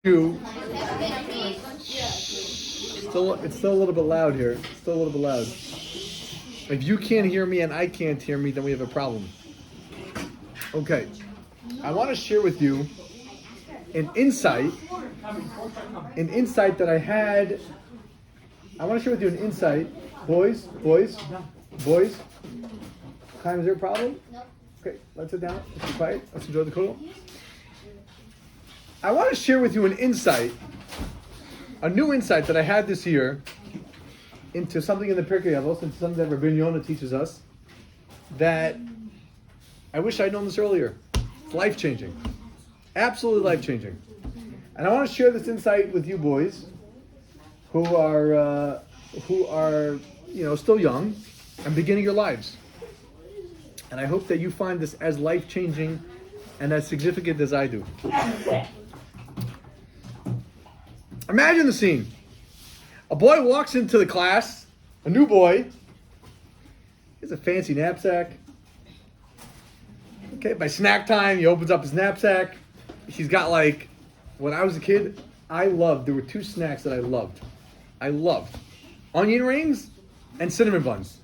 You. It's still a little bit loud here. It's still a little bit loud. If you can't hear me and I can't hear me, then we have a problem. Okay. I want to share with you an insight that I had. I want to share with you an insight. Boys. Chaim, is there a problem? No. Okay, let's sit down. Let's be quiet. Let's enjoy the kuddel. I want to share with you an insight, a new insight that I had this year into something in the Pirkei Avos, into something that Rabbi Yonah teaches us, that I wish I'd known this earlier. It's life-changing. Absolutely life-changing. And I want to share this insight with you boys who are still young and beginning your lives. And I hope that you find this as life-changing and as significant as I do. Imagine the scene. A boy walks into the class, a new boy. He has a fancy knapsack. Okay, by snack time, he opens up his knapsack. He's got when I was a kid, there were two snacks that I loved. I loved onion rings and cinnamon buns.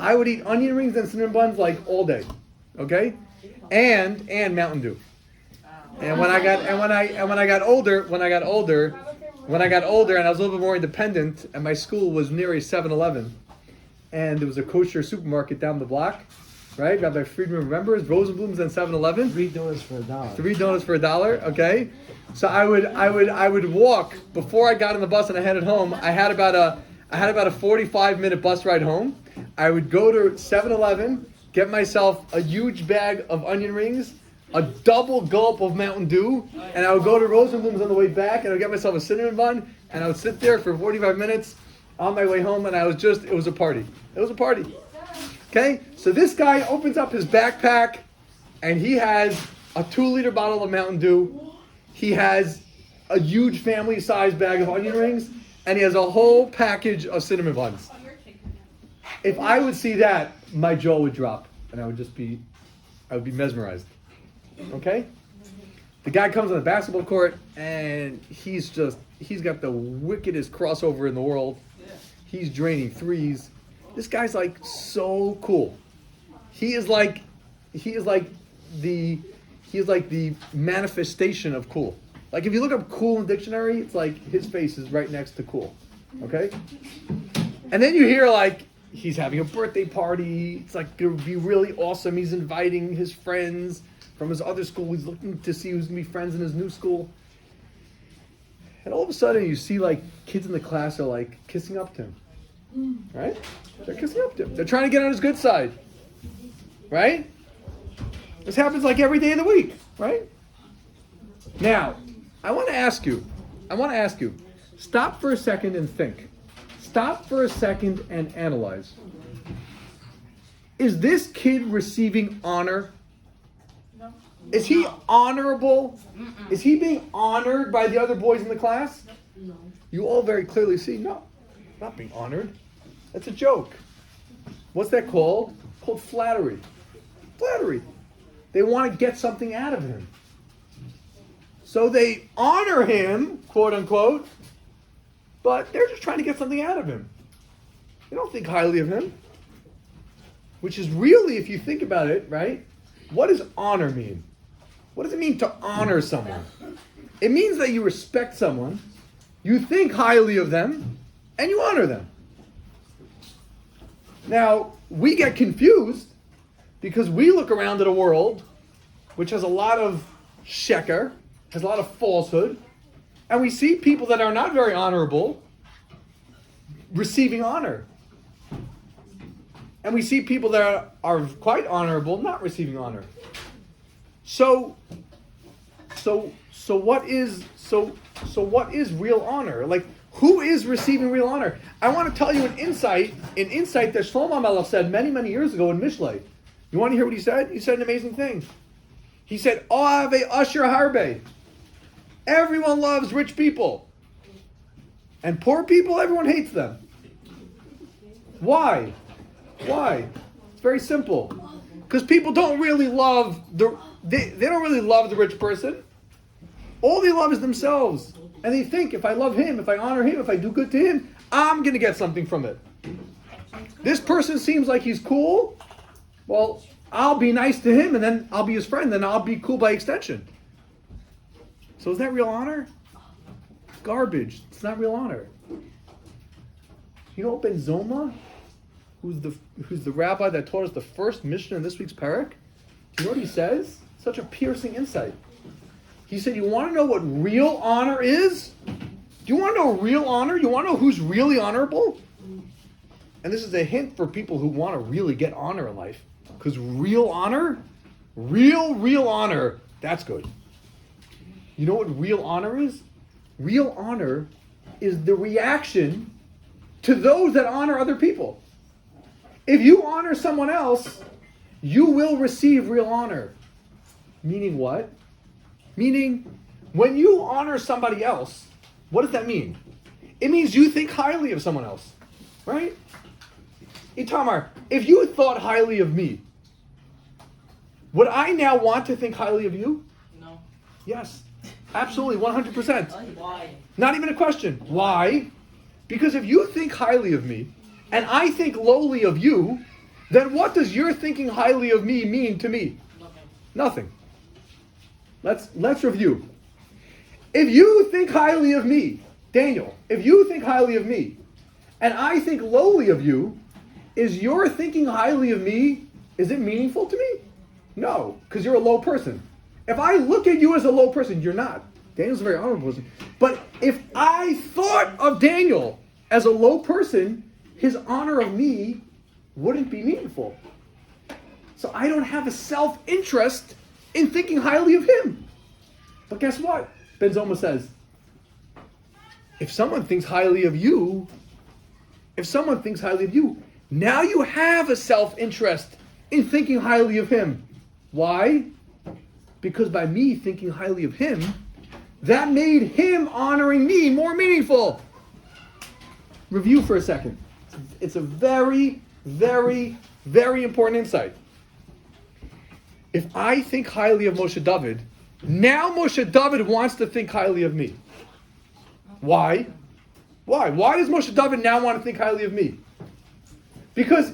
I would eat onion rings and cinnamon buns all day. Okay? And Mountain Dew. And when I got older, and I was a little bit more independent, and my school was near a 7-Eleven, and there was a kosher supermarket down the block, right? Rabbi Friedman remembers Rosenblum's and 7-Eleven. $3 for $1. $3 for $1. Okay, so I would walk before I got on the bus and I headed home. I had about a 45-minute bus ride home. I would go to 7-Eleven, get myself a huge bag of onion rings, a double gulp of Mountain Dew, and I would go to Rosenblum's on the way back, and I would get myself a cinnamon bun, and I would sit there for 45 minutes on my way home, and it was a party. It was a party. Okay? So this guy opens up his backpack, and he has a 2-liter bottle of Mountain Dew. He has a huge family-sized bag of onion rings, and he has a whole package of cinnamon buns. If I would see that, my jaw would drop, and I would be mesmerized. Okay? The guy comes on the basketball court and he's got the wickedest crossover in the world. He's draining threes. This guy's so cool. He is like the manifestation of cool. If you look up cool in the dictionary, it's his face is right next to cool. Okay? And then you hear he's having a birthday party. It's gonna be really awesome. He's inviting his friends from his other school. He's looking to see who's going to be friends in his new school. And all of a sudden you see kids in the class are kissing up to him. Right? They're kissing up to him. They're trying to get on his good side. Right? This happens every day of the week. Right? Now, I want to ask you, stop for a second and think. Stop for a second and analyze. Is this kid receiving honor? Is he honorable? Is he being honored by the other boys in the class? No. You all very clearly see, no, not being honored. That's a joke. What's that called? Called flattery. Flattery. They want to get something out of him. So they honor him, quote unquote, but they're just trying to get something out of him. They don't think highly of him. Which is really, if you think about it, right? What does honor mean? What does it mean to honor someone? It means that you respect someone, you think highly of them, and you honor them. Now, we get confused because we look around at a world which has a lot of sheker, has a lot of falsehood, and we see people that are not very honorable receiving honor. And we see people that are quite honorable not receiving honor. So what is real honor? Who is receiving real honor? I want to tell you an insight that Shlomo Melech said many, many years ago in Mishlei. You want to hear what he said? He said an amazing thing. He said, "Oave Asher Harbe." Everyone loves rich people. And poor people, everyone hates them. Why? It's very simple. Because people don't really love they don't really love the rich person. All they love is themselves. And they think, if I love him, if I honor him, if I do good to him, I'm going to get something from it. This person seems like he's cool. Well, I'll be nice to him, and then I'll be his friend, then I'll be cool by extension. So is that real honor? Garbage. It's not real honor. You know Ben Zoma, who's the rabbi that taught us the first Mishnah in this week's parak? You know what he says? Such a piercing insight. He said, you want to know what real honor is? Do you want to know real honor? You want to know who's really honorable? And this is a hint for people who want to really get honor in life. Because real honor, real honor, that's good. You know what real honor is? Real honor is the reaction to those that honor other people. If you honor someone else, you will receive real honor. Meaning what? Meaning, when you honor somebody else, what does that mean? It means you think highly of someone else, right? Itamar, if you thought highly of me, would I now want to think highly of you? No. Yes, absolutely, 100%. Why? Not even a question. Why? Because if you think highly of me, and I think lowly of you, then what does your thinking highly of me mean to me? Nothing. Let's review. If you think highly of me, Daniel, if you think highly of me, and I think lowly of you, is your thinking highly of me, is it meaningful to me? No, because you're a low person. If I look at you as a low person, you're not. Daniel's a very honorable person. But if I thought of Daniel as a low person, his honor of me wouldn't be meaningful. So I don't have a self-interest in thinking highly of him. But guess what? Ben Zoma says, if someone thinks highly of you, now you have a self-interest in thinking highly of him. Why? Because by me thinking highly of him, that made him honoring me more meaningful. Review for a second. It's a very, very, very important insight. If I think highly of Moshe David, now Moshe David wants to think highly of me. Why? Why? Why does Moshe David now want to think highly of me? Because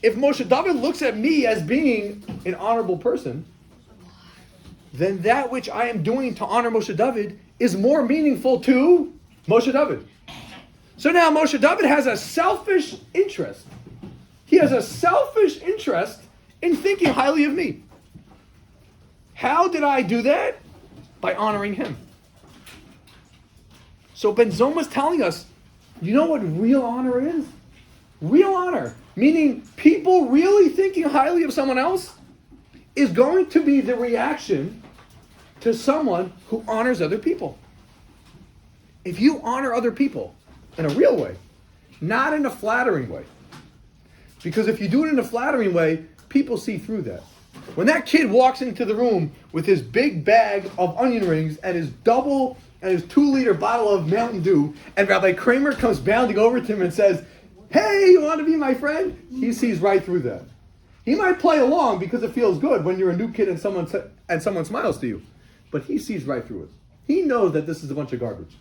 if Moshe David looks at me as being an honorable person, then that which I am doing to honor Moshe David is more meaningful to Moshe David. So now Moshe David has a selfish interest. He has a selfish interest in thinking highly of me. How did I do that? By honoring him. So Ben Zoma is telling us, you know what real honor is? Real honor, meaning people really thinking highly of someone else, is going to be the reaction to someone who honors other people. If you honor other people in a real way, not in a flattering way, because if you do it in a flattering way, people see through that. When that kid walks into the room with his big bag of onion rings and his 2-liter bottle of Mountain Dew, and Rabbi Kramer comes bounding over to him and says, "Hey, you want to be my friend?" He sees right through that. He might play along because it feels good when you're a new kid and someone smiles to you, but he sees right through it. He knows that this is a bunch of garbage.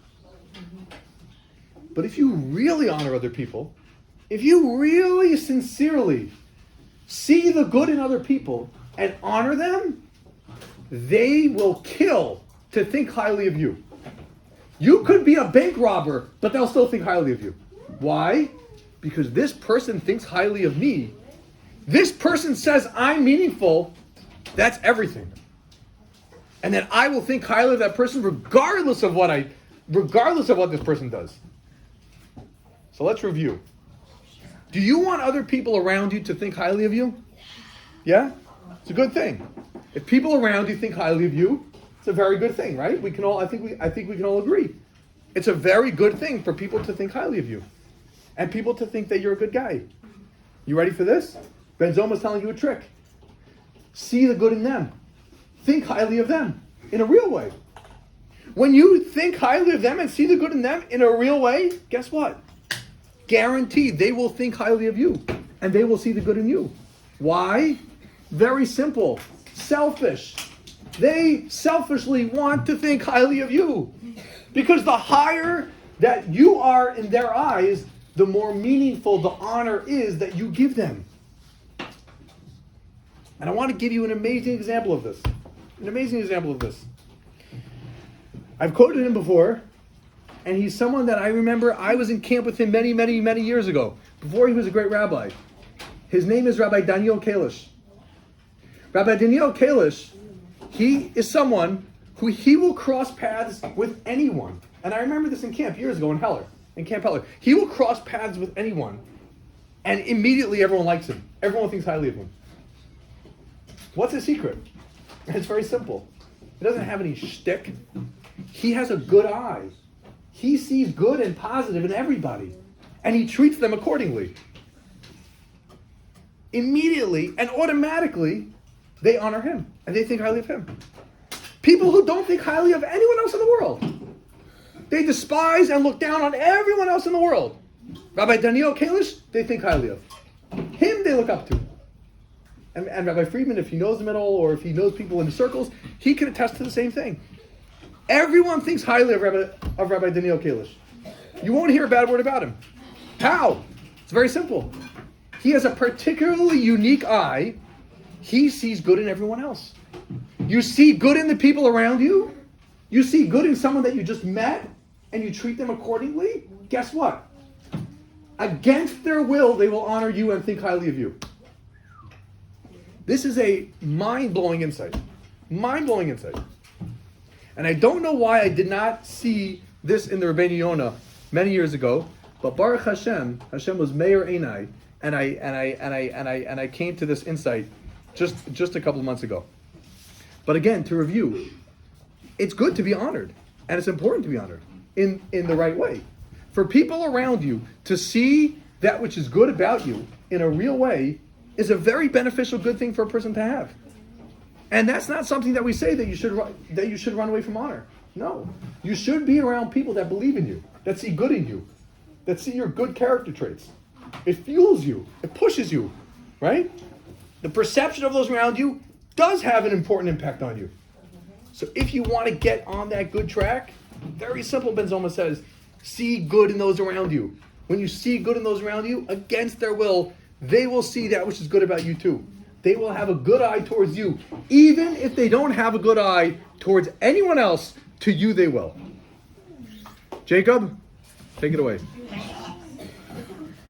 But if you really honor other people, if you really sincerely see the good in other people and honor them, they will kill to think highly of you. You could be a bank robber, but they'll still think highly of you. Why? Because this person thinks highly of me. This person says I'm meaningful. That's everything. And then I will think highly of that person regardless of what this person does. So let's review. Do you want other people around you to think highly of you? Yeah? It's a good thing. If people around you think highly of you, it's a very good thing, right? I think we can all agree. It's a very good thing for people to think highly of you. And people to think that you're a good guy. You ready for this? Ben Zoma's telling you a trick. See the good in them. Think highly of them in a real way. When you think highly of them and see the good in them in a real way, guess what? Guaranteed they will think highly of you. And they will see the good in you. Why? Very simple. Selfish. They selfishly want to think highly of you. Because the higher that you are in their eyes, the more meaningful the honor is that you give them. And I want to give you an amazing example of this. I've quoted him before, and he's someone that I remember I was in camp with him many, many, many years ago, before he was a great rabbi. His name is Rabbi Daniel Kalish. Rabbi Daniel Kalish, he is someone who he will cross paths with anyone. And I remember this in camp years ago in Camp Heller. He will cross paths with anyone, and immediately everyone likes him. Everyone thinks highly of him. What's his secret? It's very simple. He doesn't have any shtick. He has a good eye. He sees good and positive in everybody, and he treats them accordingly. Immediately and automatically, they honor him, and they think highly of him. People who don't think highly of anyone else in the world, they despise and look down on everyone else in the world. Rabbi Daniel Kalish, they think highly of. Him they look up to. And Rabbi Friedman, if he knows them at all, or if he knows people in the circles, he can attest to the same thing. Everyone thinks highly of Rabbi Daniel Kalish. You won't hear a bad word about him. How? It's very simple. He has a particularly unique eye. He sees good in everyone else. You see good in the people around you. You see good in someone that you just met, and you treat them accordingly. Guess what? Against their will, they will honor you and think highly of you. This is a mind-blowing insight. Mind-blowing insight. And I don't know why I did not see this in the Rabbeinu Yonah many years ago, but Baruch Hashem was Meir Einai, and I came to this insight just a couple of months ago. But again, to review, it's good to be honored, and it's important to be honored in the right way. For people around you to see that which is good about you in a real way is a very beneficial good thing for a person to have. And that's not something that we say that you should run away from honor. No. You should be around people that believe in you, that see good in you, that see your good character traits. It fuels you. It pushes you, right? The perception of those around you does have an important impact on you. So if you want to get on that good track, very simple, Ben Zoma says, see good in those around you. When you see good in those around you, against their will, they will see that which is good about you too. They will have a good eye towards you. Even if they don't have a good eye towards anyone else, to you they will. Jacob, take it away.